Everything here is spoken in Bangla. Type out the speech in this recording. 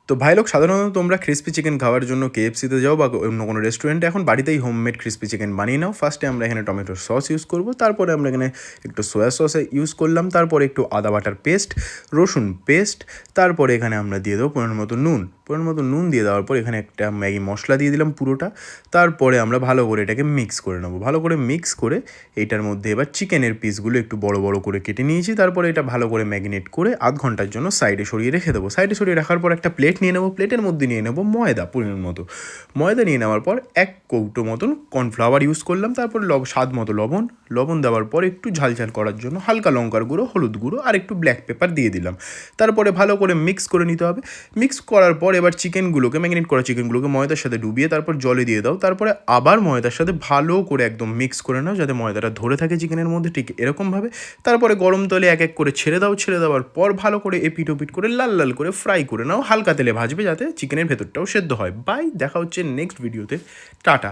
তো ভাই লোক, সাধারণত তোমরা ক্রিস্পি চিকেন খাওয়ার জন্য কেএফসিতে যাও বা অন্য কোনো রেস্টুরেন্টে, এখন বাড়িতেই হোমমেড ক্রিস্পি চিকেন বানিয়ে নাও। ফার্স্টে আমরা এখানে টমেটো সস ইউজ করব, তারপরে আমরা এখানে একটু সয়া সস ইউজ করলাম, তারপরে একটু আদা বাটার পেস্ট, রসুন পেস্ট, তারপরে এখানে আমরা দিয়ে দেবো পরিমাণ মতো নুন দিয়ে দেওয়ার পর এখানে একটা ম্যাগি মশলা দিয়ে দিলাম পুরোটা। তারপরে আমরা ভালো করে এটাকে মিক্স করে নেবো। ভালো করে মিক্স করে এইটার মধ্যে এবার চিকেনের পিসগুলো একটু বড় বড় করে কেটে নিয়েছি। তারপরে এটা ভালো করে ম্যাগনেট করে আধ ঘন্টার জন্য সাইডে সরিয়ে রেখে দেবো। সাইডে সরিয়ে রাখার পর একটা প্লেট নিয়ে নেবো। প্লেটের মধ্যে নিয়ে নেবো ময়দা পরিমাণ মতো। ময়দা নিয়ে নেওয়ার পর 1 কৌটো মতন কর্নফ্লাওয়ার ইউজ করলাম। তারপর স্বাদ মতো লবণ দেওয়ার পর একটু ঝাল করার জন্য হালকা লঙ্কার গুঁড়ো, হলুদ গুঁড়ো আর একটু ব্ল্যাক পেপার দিয়ে দিলাম। তারপরে ভালো করে মিক্স করে নিতে হবে। মিক্স করার পর এবার চিকেনগুলোকে, ম্যাগনেট করা চিকেনগুলোকে ময়দার সাথে ডুবিয়ে তারপর জলে দিয়ে দাও। তারপরে আবার ময়দার সাথে ভালো করে একদম মিক্স করে নাও, যাতে ময়দাটা ধরে থাকে চিকেনের মধ্যে, ঠিক এরকমভাবে। তারপরে গরম তেলে এক এক করে ছেড়ে দাও। ছেড়ে দেওয়ার পর ভালো করে এপিট ওপিট করে লাল করে ফ্রাই করে নাও। হালকা তেলে ভাজবে যাতে চিকেনের ভেতরটাও সেদ্ধ হয়। বাই, দেখা হচ্ছে নেক্সট ভিডিওতে। টাটা।